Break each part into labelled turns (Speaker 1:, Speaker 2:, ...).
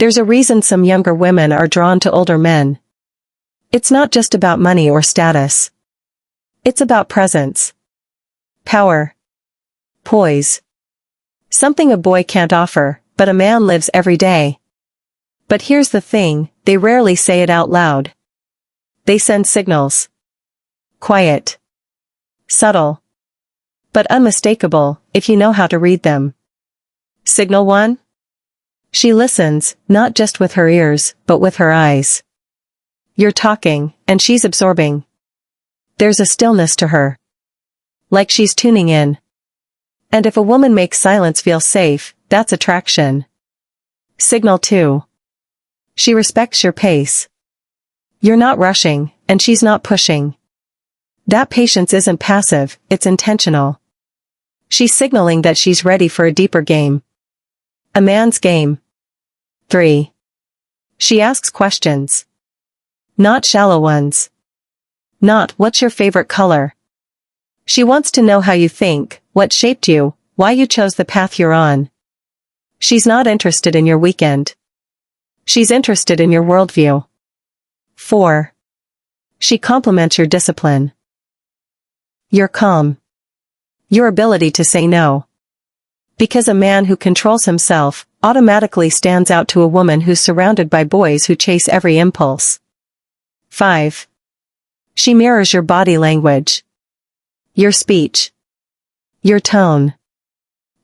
Speaker 1: There's a reason some younger women are drawn to older men. It's not just about money or status. It's about presence, power, poise. Something a boy can't offer, but a man lives every day. But here's the thing, they rarely say it out loud. They send signals. Quiet. Subtle. But unmistakable, if you know how to read them. Signal 1? She listens, not just with her ears, but with her eyes. You're talking, and she's absorbing. There's a stillness to her. Like she's tuning in. And if a woman makes silence feel safe, that's attraction. Signal 2. She respects your pace. You're not rushing, and she's not pushing. That patience isn't passive, it's intentional. She's signaling that she's ready for a deeper game. A man's game. 3. She asks questions. Not shallow ones. Not, what's your favorite color? She wants to know how you think, what shaped you, why you chose the path you're on. She's not interested in your weekend. She's interested in your worldview. 4. She compliments your discipline. Your calm. Your ability to say no. Because a man who controls himself automatically stands out to a woman who's surrounded by boys who chase every impulse. 5. She mirrors your body language. Your speech. Your tone.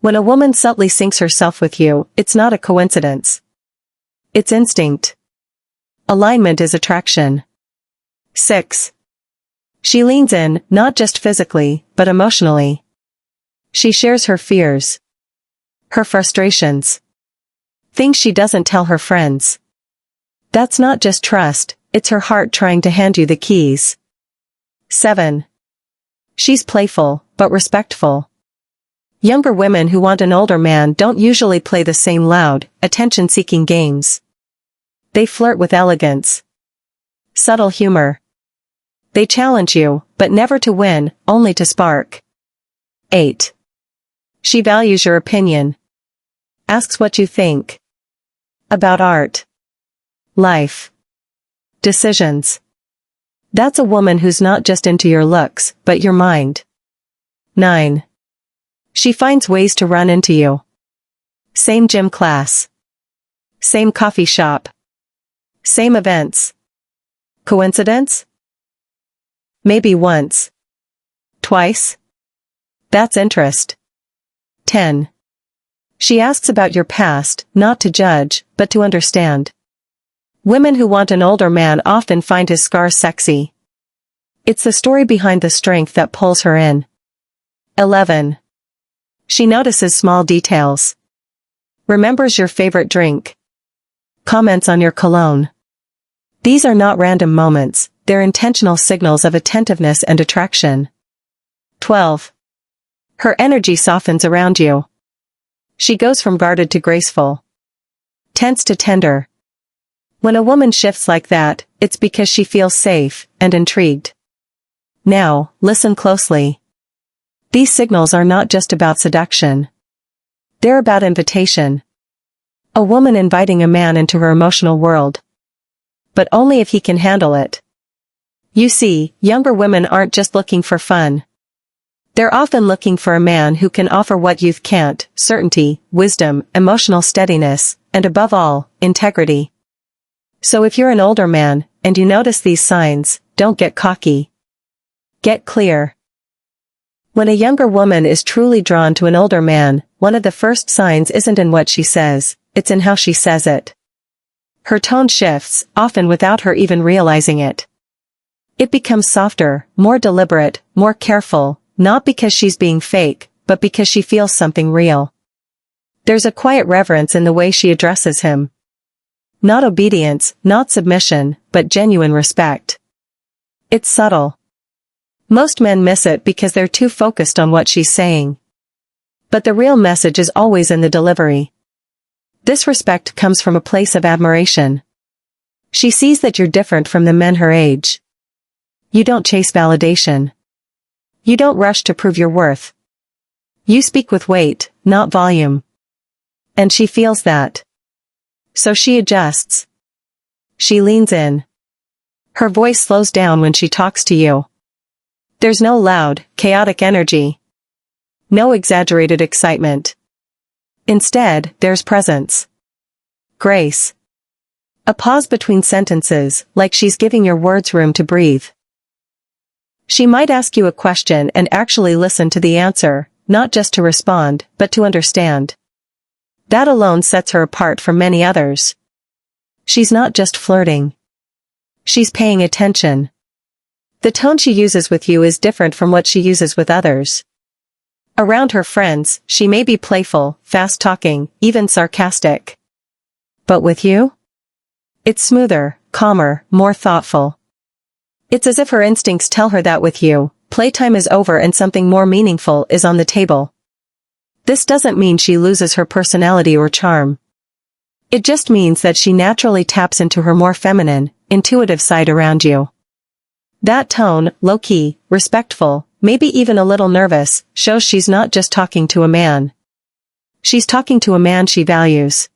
Speaker 1: When a woman subtly syncs herself with you, it's not a coincidence. It's instinct. Alignment is attraction. 6. She leans in, not just physically, but emotionally. She shares her fears. Her frustrations. Things she doesn't tell her friends. That's not just trust, it's her heart trying to hand you the keys. 7. She's playful, but respectful. Younger women who want an older man don't usually play the same loud, attention-seeking games. They flirt with elegance. Subtle humor. They challenge you, but never to win, only to spark. 8. She values your opinion. Asks what you think. About art. Life. Decisions. That's a woman who's not just into your looks, but your mind. 9. She finds ways to run into you. Same gym class. Same coffee shop. Same events. Coincidence? Maybe once. Twice? That's interest. 10. She asks about your past, not to judge, but to understand. Women who want an older man often find his scars sexy. It's the story behind the strength that pulls her in. 11. She notices small details. Remembers your favorite drink. Comments on your cologne. These are not random moments, they're intentional signals of attentiveness and attraction. 12. Her energy softens around you. She goes from guarded to graceful. Tense to tender. When a woman shifts like that, it's because she feels safe and intrigued. Now, listen closely. These signals are not just about seduction. They're about invitation. A woman inviting a man into her emotional world. But only if he can handle it. You see, younger women aren't just looking for fun. They're often looking for a man who can offer what youth can't: certainty, wisdom, emotional steadiness, and above all, integrity. So if you're an older man, and you notice these signs, don't get cocky. Get clear. When a younger woman is truly drawn to an older man, one of the first signs isn't in what she says, it's in how she says it. Her tone shifts, often without her even realizing it. It becomes softer, more deliberate, more careful, not because she's being fake, but because she feels something real. There's a quiet reverence in the way she addresses him. Not obedience, not submission, but genuine respect. It's subtle. Most men miss it because they're too focused on what she's saying. But the real message is always in the delivery. This respect comes from a place of admiration. She sees that you're different from the men her age. You don't chase validation. You don't rush to prove your worth. You speak with weight, not volume. And she feels that. So she adjusts. She leans in. Her voice slows down when she talks to you. There's no loud, chaotic energy. No exaggerated excitement. Instead, there's presence. Grace. A pause between sentences, like she's giving your words room to breathe. She might ask you a question and actually listen to the answer, not just to respond, but to understand. That alone sets her apart from many others. She's not just flirting. She's paying attention. The tone she uses with you is different from what she uses with others. Around her friends, she may be playful, fast-talking, even sarcastic. But with you? It's smoother, calmer, more thoughtful. It's as if her instincts tell her that with you, playtime is over and something more meaningful is on the table. This doesn't mean she loses her personality or charm. It just means that she naturally taps into her more feminine, intuitive side around you. That tone, low-key, respectful, maybe even a little nervous, shows she's not just talking to a man. She's talking to a man she values.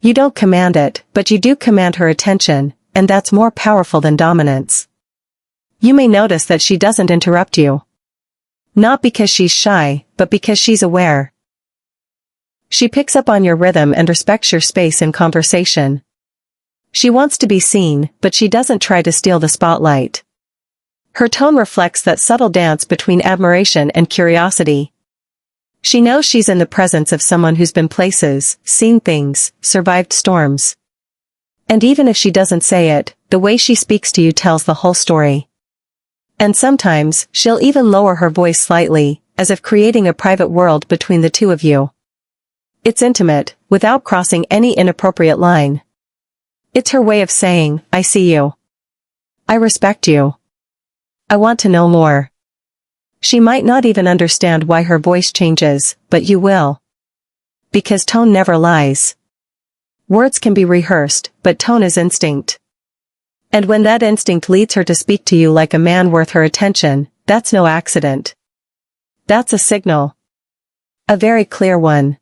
Speaker 1: You don't command it, but you do command her attention, and that's more powerful than dominance. You may notice that she doesn't interrupt you. Not because she's shy, but because she's aware. She picks up on your rhythm and respects your space in conversation. She wants to be seen, but she doesn't try to steal the spotlight. Her tone reflects that subtle dance between admiration and curiosity. She knows she's in the presence of someone who's been places, seen things, survived storms. And even if she doesn't say it, the way she speaks to you tells the whole story. And sometimes, she'll even lower her voice slightly, as if creating a private world between the two of you. It's intimate, without crossing any inappropriate line. It's her way of saying, I see you. I respect you. I want to know more. She might not even understand why her voice changes, but you will. Because tone never lies. Words can be rehearsed, but tone is instinct. And when that instinct leads her to speak to you like a man worth her attention, that's no accident. That's a signal. A very clear one.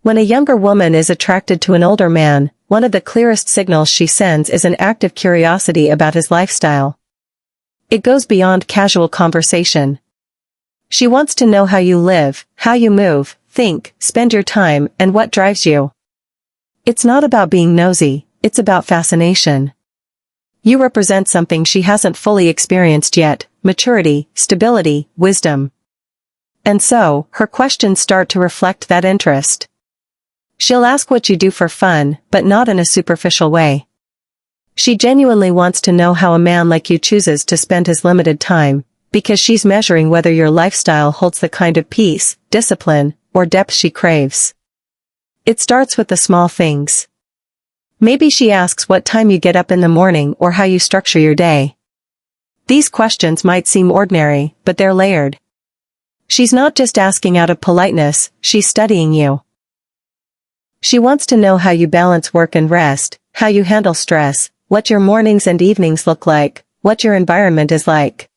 Speaker 1: When a younger woman is attracted to an older man, one of the clearest signals she sends is an active curiosity about his lifestyle. It goes beyond casual conversation. She wants to know how you live, how you move, think, spend your time, and what drives you. It's not about being nosy, it's about fascination. You represent something she hasn't fully experienced yet, maturity, stability, wisdom. And so, her questions start to reflect that interest. She'll ask what you do for fun, but not in a superficial way. She genuinely wants to know how a man like you chooses to spend his limited time, because she's measuring whether your lifestyle holds the kind of peace, discipline, or depth she craves. It starts with the small things. Maybe she asks what time you get up in the morning or how you structure your day. These questions might seem ordinary, but they're layered. She's not just asking out of politeness, she's studying you. She wants to know how you balance work and rest, how you handle stress, what your mornings and evenings look like, what your environment is like.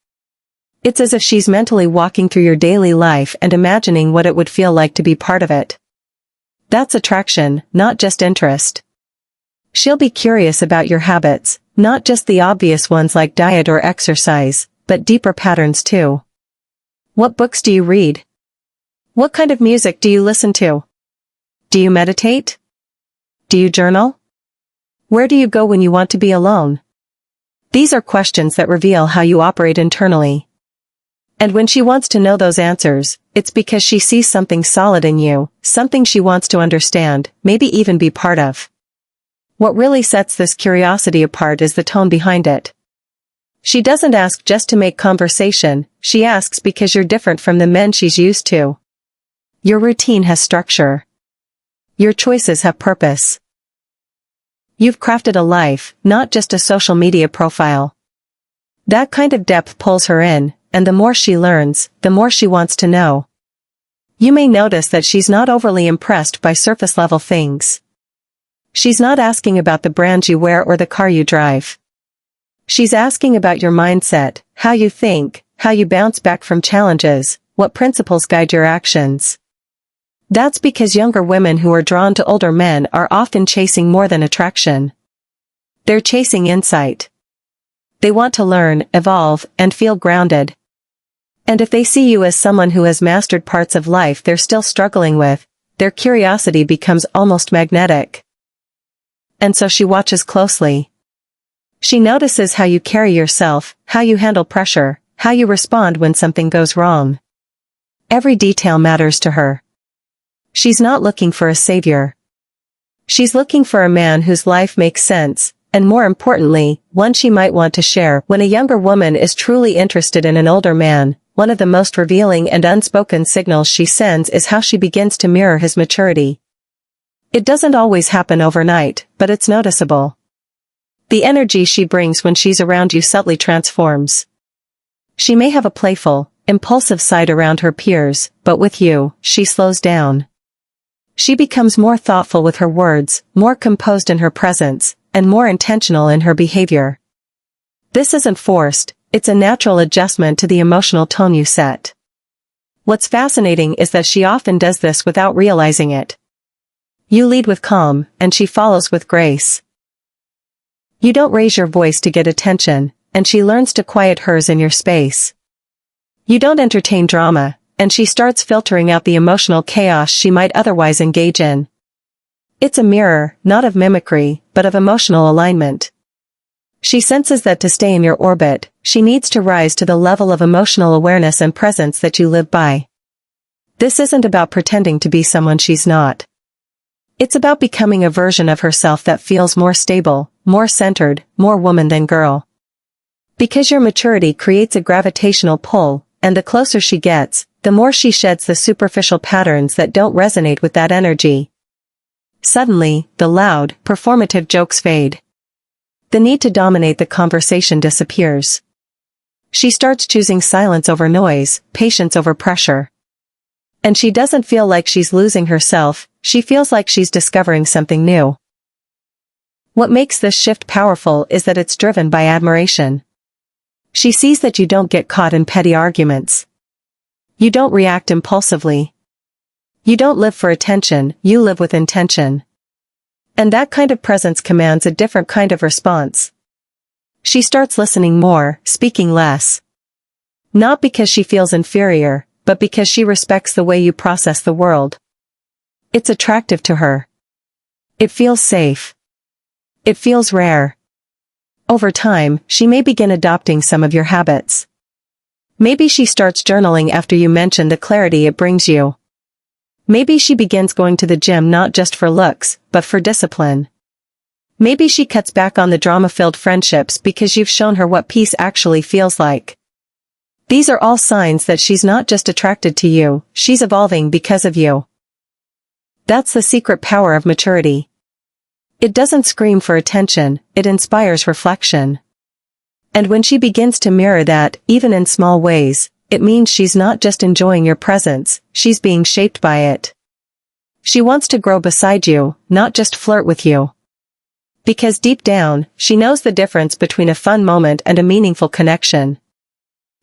Speaker 1: It's as if she's mentally walking through your daily life and imagining what it would feel like to be part of it. That's attraction, not just interest. She'll be curious about your habits, not just the obvious ones like diet or exercise, but deeper patterns too. What books do you read? What kind of music do you listen to? Do you meditate? Do you journal? Where do you go when you want to be alone? These are questions that reveal how you operate internally. And when she wants to know those answers, it's because she sees something solid in you, something she wants to understand, maybe even be part of. What really sets this curiosity apart is the tone behind it. She doesn't ask just to make conversation, she asks because you're different from the men she's used to. Your routine has structure. Your choices have purpose. You've crafted a life, not just a social media profile. That kind of depth pulls her in, and the more she learns, the more she wants to know. You may notice that she's not overly impressed by surface-level things. She's not asking about the brand you wear or the car you drive. She's asking about your mindset, how you think, how you bounce back from challenges, what principles guide your actions. That's because younger women who are drawn to older men are often chasing more than attraction. They're chasing insight. They want to learn, evolve, and feel grounded. And if they see you as someone who has mastered parts of life they're still struggling with, their curiosity becomes almost magnetic. And so she watches closely. She notices how you carry yourself, how you handle pressure, how you respond when something goes wrong. Every detail matters to her. She's not looking for a savior. She's looking for a man whose life makes sense, and more importantly, one she might want to share. When a younger woman is truly interested in an older man, one of the most revealing and unspoken signals she sends is how she begins to mirror his maturity. It doesn't always happen overnight, but it's noticeable. The energy she brings when she's around you subtly transforms. She may have a playful, impulsive side around her peers, but with you, she slows down. She becomes more thoughtful with her words, more composed in her presence, and more intentional in her behavior. This isn't forced, it's a natural adjustment to the emotional tone you set. What's fascinating is that she often does this without realizing it. You lead with calm, and she follows with grace. You don't raise your voice to get attention, and she learns to quiet hers in your space. You don't entertain drama, and she starts filtering out the emotional chaos she might otherwise engage in. It's a mirror, not of mimicry, but of emotional alignment. She senses that to stay in your orbit, she needs to rise to the level of emotional awareness and presence that you live by. This isn't about pretending to be someone she's not. It's about becoming a version of herself that feels more stable, more centered, more woman than girl. Because your maturity creates a gravitational pull, and the closer she gets, the more she sheds the superficial patterns that don't resonate with that energy. Suddenly, the loud, performative jokes fade. The need to dominate the conversation disappears. She starts choosing silence over noise, patience over pressure. And she doesn't feel like she's losing herself, she feels like she's discovering something new. What makes this shift powerful is that it's driven by admiration. She sees that you don't get caught in petty arguments. You don't react impulsively. You don't live for attention, you live with intention. And that kind of presence commands a different kind of response. She starts listening more, speaking less. Not because she feels inferior, but because she respects the way you process the world. It's attractive to her. It feels safe. It feels rare. Over time, she may begin adopting some of your habits. Maybe she starts journaling after you mention the clarity it brings you. Maybe she begins going to the gym not just for looks, but for discipline. Maybe she cuts back on the drama-filled friendships because you've shown her what peace actually feels like. These are all signs that she's not just attracted to you, she's evolving because of you. That's the secret power of maturity. It doesn't scream for attention, it inspires reflection. And when she begins to mirror that, even in small ways, it means she's not just enjoying your presence, she's being shaped by it. She wants to grow beside you, not just flirt with you. Because deep down, she knows the difference between a fun moment and a meaningful connection.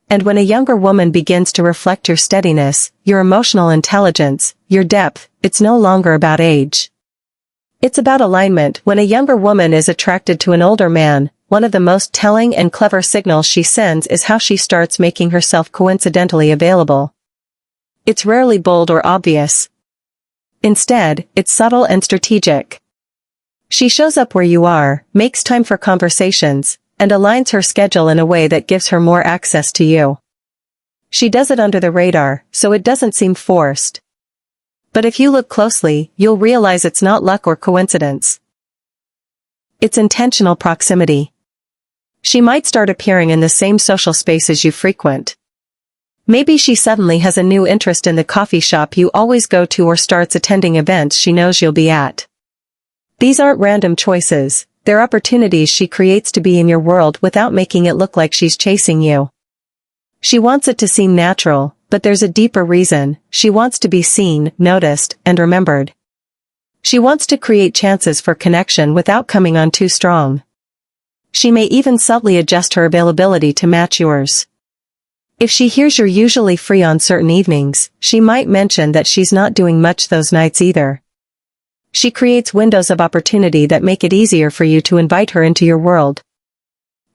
Speaker 1: And when a younger woman begins to reflect your steadiness, your emotional intelligence, your depth, it's no longer about age. It's about alignment. When a younger woman is attracted to an older man, one of the most telling and clever signals she sends is how she starts making herself coincidentally available. It's rarely bold or obvious. Instead, it's subtle and strategic. She shows up where you are, makes time for conversations, and aligns her schedule in a way that gives her more access to you. She does it under the radar, so it doesn't seem forced. But if you look closely, you'll realize it's not luck or coincidence. It's intentional proximity. She might start appearing in the same social spaces you frequent. Maybe she suddenly has a new interest in the coffee shop you always go to or starts attending events she knows you'll be at. These aren't random choices, they're opportunities she creates to be in your world without making it look like she's chasing you. She wants it to seem natural, but there's a deeper reason. She wants to be seen, noticed, and remembered. She wants to create chances for connection without coming on too strong. She may even subtly adjust her availability to match yours. If she hears you're usually free on certain evenings, she might mention that she's not doing much those nights either. She creates windows of opportunity that make it easier for you to invite her into your world.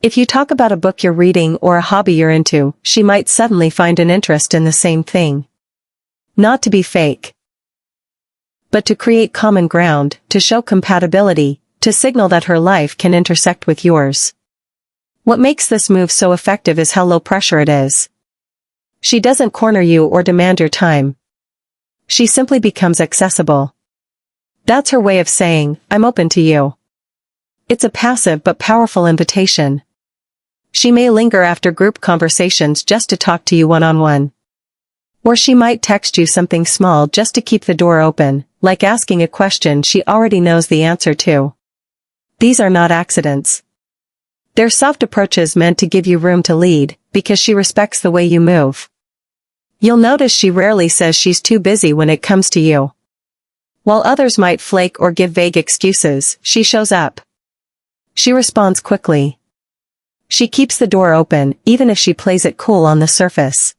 Speaker 1: If you talk about a book you're reading or a hobby you're into, she might suddenly find an interest in the same thing. Not to be fake, but to create common ground, to show compatibility, to signal that her life can intersect with yours. What makes this move so effective is how low pressure it is. She doesn't corner you or demand your time. She simply becomes accessible. That's her way of saying, I'm open to you. It's a passive but powerful invitation. She may linger after group conversations just to talk to you one-on-one. Or she might text you something small just to keep the door open, like asking a question she already knows the answer to. These are not accidents. They're soft approaches meant to give you room to lead, because she respects the way you move. You'll notice she rarely says she's too busy when it comes to you. While others might flake or give vague excuses, she shows up. She responds quickly. She keeps the door open, even if she plays it cool on the surface.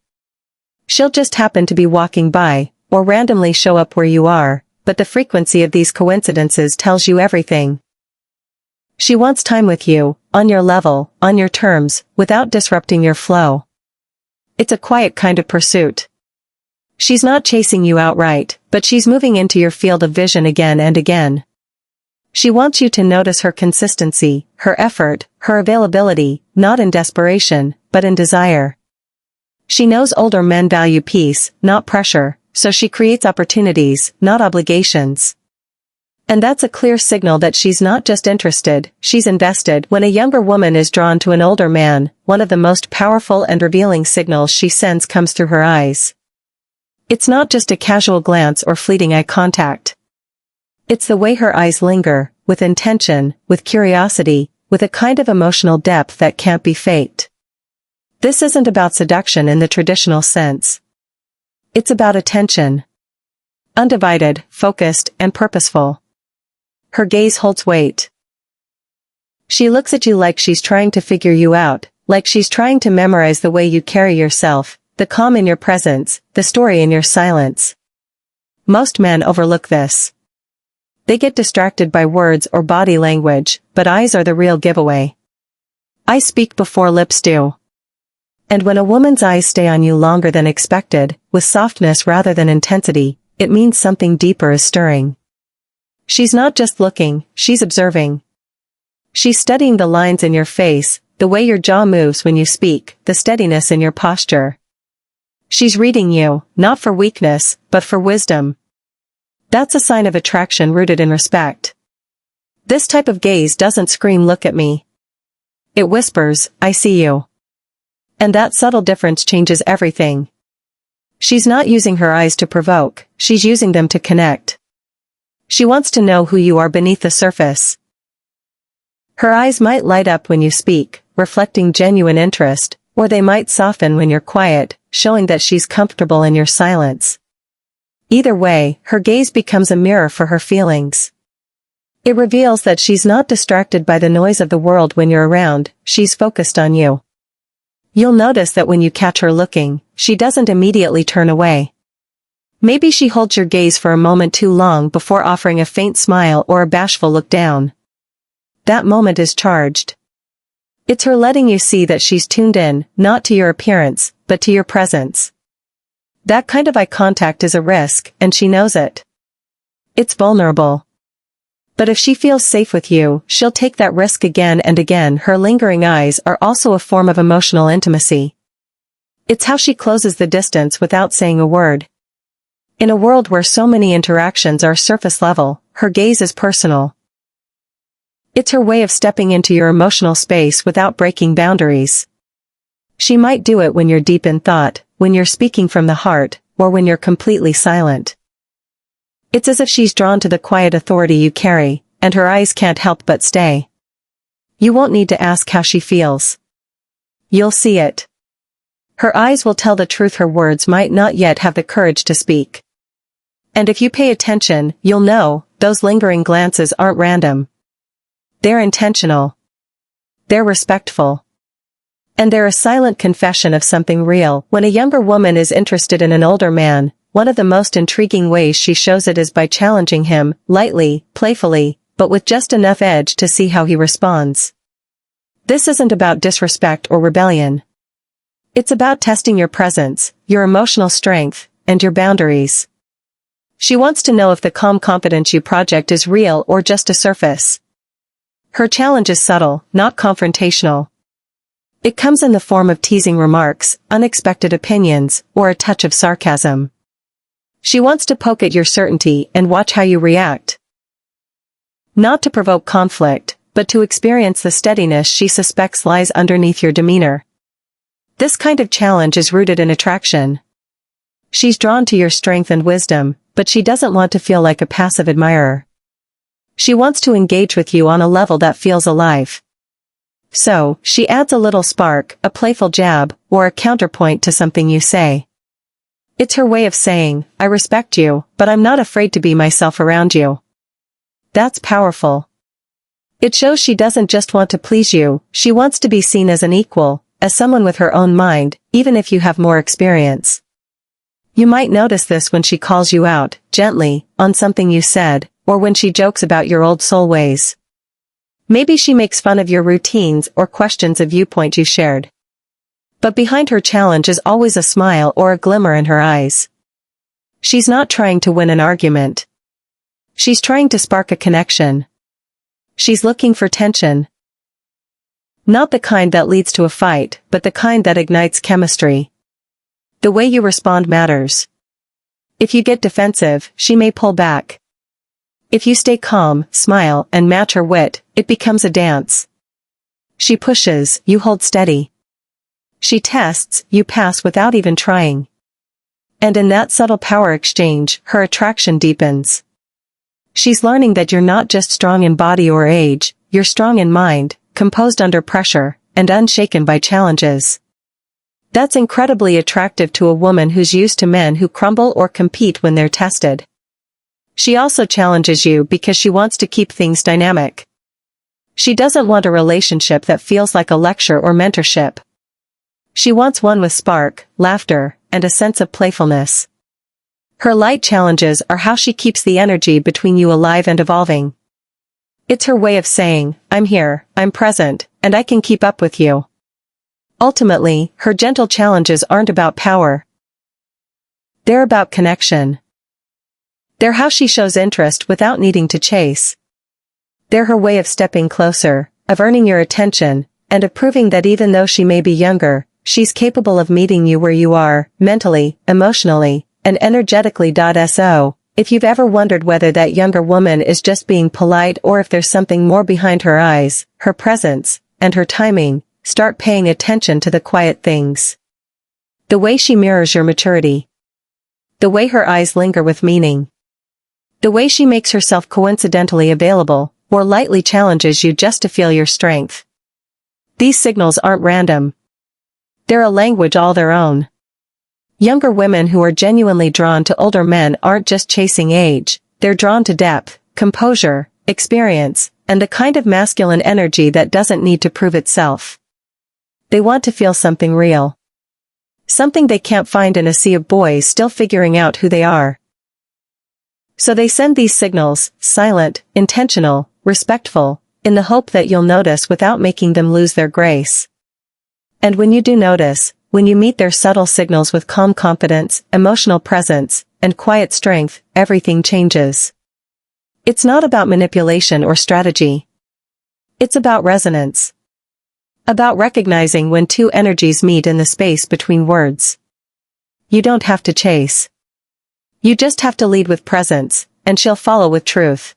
Speaker 1: She'll just happen to be walking by, or randomly show up where you are, but the frequency of these coincidences tells you everything. She wants time with you, on your level, on your terms, without disrupting your flow. It's a quiet kind of pursuit. She's not chasing you outright, but she's moving into your field of vision again and again. She wants you to notice her consistency, her effort, her availability, not in desperation, but in desire. She knows older men value peace, not pressure, so she creates opportunities, not obligations. And that's a clear signal that she's not just interested, she's invested. When a younger woman is drawn to an older man, one of the most powerful and revealing signals she sends comes through her eyes. It's not just a casual glance or fleeting eye contact. It's the way her eyes linger, with intention, with curiosity, with a kind of emotional depth that can't be faked. This isn't about seduction in the traditional sense. It's about attention. Undivided, focused, and purposeful. Her gaze holds weight. She looks at you like she's trying to figure you out, like she's trying to memorize the way you carry yourself, the calm in your presence, the story in your silence. Most men overlook this. They get distracted by words or body language, but eyes are the real giveaway. Eyes speak before lips do. And when a woman's eyes stay on you longer than expected, with softness rather than intensity, it means something deeper is stirring. She's not just looking, she's observing. She's studying the lines in your face, the way your jaw moves when you speak, the steadiness in your posture. She's reading you, not for weakness, but for wisdom. That's a sign of attraction rooted in respect. This type of gaze doesn't scream, "Look at me." It whispers, "I see you." And that subtle difference changes everything. She's not using her eyes to provoke, she's using them to connect. She wants to know who you are beneath the surface. Her eyes might light up when you speak, reflecting genuine interest, or they might soften when you're quiet, showing that she's comfortable in your silence. Either way, her gaze becomes a mirror for her feelings. It reveals that she's not distracted by the noise of the world when you're around, she's focused on you. You'll notice that when you catch her looking, she doesn't immediately turn away. Maybe she holds your gaze for a moment too long before offering a faint smile or a bashful look down. That moment is charged. It's her letting you see that she's tuned in, not to your appearance, but to your presence. That kind of eye contact is a risk, and she knows it. It's vulnerable. But if she feels safe with you, she'll take that risk again and again. Her lingering eyes are also a form of emotional intimacy. It's how she closes the distance without saying a word. In a world where so many interactions are surface level, her gaze is personal. It's her way of stepping into your emotional space without breaking boundaries. She might do it when you're deep in thought, when you're speaking from the heart, or when you're completely silent. It's as if she's drawn to the quiet authority you carry, and her eyes can't help but stay. You won't need to ask how she feels. You'll see it. Her eyes will tell the truth her words might not yet have the courage to speak. And if you pay attention, you'll know, those lingering glances aren't random. They're intentional. They're respectful. And they're a silent confession of something real. When a younger woman is interested in an older man, one of the most intriguing ways she shows it is by challenging him, lightly, playfully, but with just enough edge to see how he responds. This isn't about disrespect or rebellion. It's about testing your presence, your emotional strength, and your boundaries. She wants to know if the calm confidence you project is real or just a surface. Her challenge is subtle, not confrontational. It comes in the form of teasing remarks, unexpected opinions, or a touch of sarcasm. She wants to poke at your certainty and watch how you react. Not to provoke conflict, but to experience the steadiness she suspects lies underneath your demeanor. This kind of challenge is rooted in attraction. She's drawn to your strength and wisdom, but she doesn't want to feel like a passive admirer. She wants to engage with you on a level that feels alive. So, she adds a little spark, a playful jab, or a counterpoint to something you say. It's her way of saying, I respect you, but I'm not afraid to be myself around you. That's powerful. It shows she doesn't just want to please you, she wants to be seen as an equal, as someone with her own mind, even if you have more experience. You might notice this when she calls you out, gently, on something you said, or when she jokes about your old soul ways. Maybe she makes fun of your routines or questions a viewpoint you shared. But behind her challenge is always a smile or a glimmer in her eyes. She's not trying to win an argument. She's trying to spark a connection. She's looking for tension. Not the kind that leads to a fight, but the kind that ignites chemistry. The way you respond matters. If you get defensive, she may pull back. If you stay calm, smile, and match her wit, it becomes a dance. She pushes, you hold steady. She tests, you pass without even trying. And in that subtle power exchange, her attraction deepens. She's learning that you're not just strong in body or age, you're strong in mind, composed under pressure, and unshaken by challenges. That's incredibly attractive to a woman who's used to men who crumble or compete when they're tested. She also challenges you because she wants to keep things dynamic. She doesn't want a relationship that feels like a lecture or mentorship. She wants one with spark, laughter, and a sense of playfulness. Her light challenges are how she keeps the energy between you alive and evolving. It's her way of saying, I'm here, I'm present, and I can keep up with you. Ultimately, her gentle challenges aren't about power. They're about connection. They're how she shows interest without needing to chase. They're her way of stepping closer, of earning your attention, and of proving that even though she may be younger, she's capable of meeting you where you are, mentally, emotionally, and energetically. So, if you've ever wondered whether that younger woman is just being polite or if there's something more behind her eyes, her presence, and her timing, start paying attention to the quiet things. The way she mirrors your maturity. The way her eyes linger with meaning. The way she makes herself coincidentally available, or lightly challenges you just to feel your strength. These signals aren't random. They're a language all their own. Younger women who are genuinely drawn to older men aren't just chasing age, they're drawn to depth, composure, experience, and the kind of masculine energy that doesn't need to prove itself. They want to feel something real. Something they can't find in a sea of boys still figuring out who they are. So they send these signals, silent, intentional, respectful, in the hope that you'll notice without making them lose their grace. And when you do notice, when you meet their subtle signals with calm confidence, emotional presence, and quiet strength, everything changes. It's not about manipulation or strategy. It's about resonance. About recognizing when two energies meet in the space between words. You don't have to chase. You just have to lead with presence, and she'll follow with truth.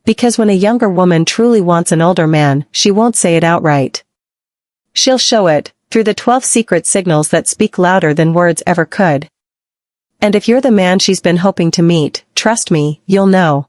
Speaker 1: Because when a younger woman truly wants an older man, she won't say it outright. She'll show it, through the 12 secret signals that speak louder than words ever could. And if you're the man she's been hoping to meet, trust me, you'll know.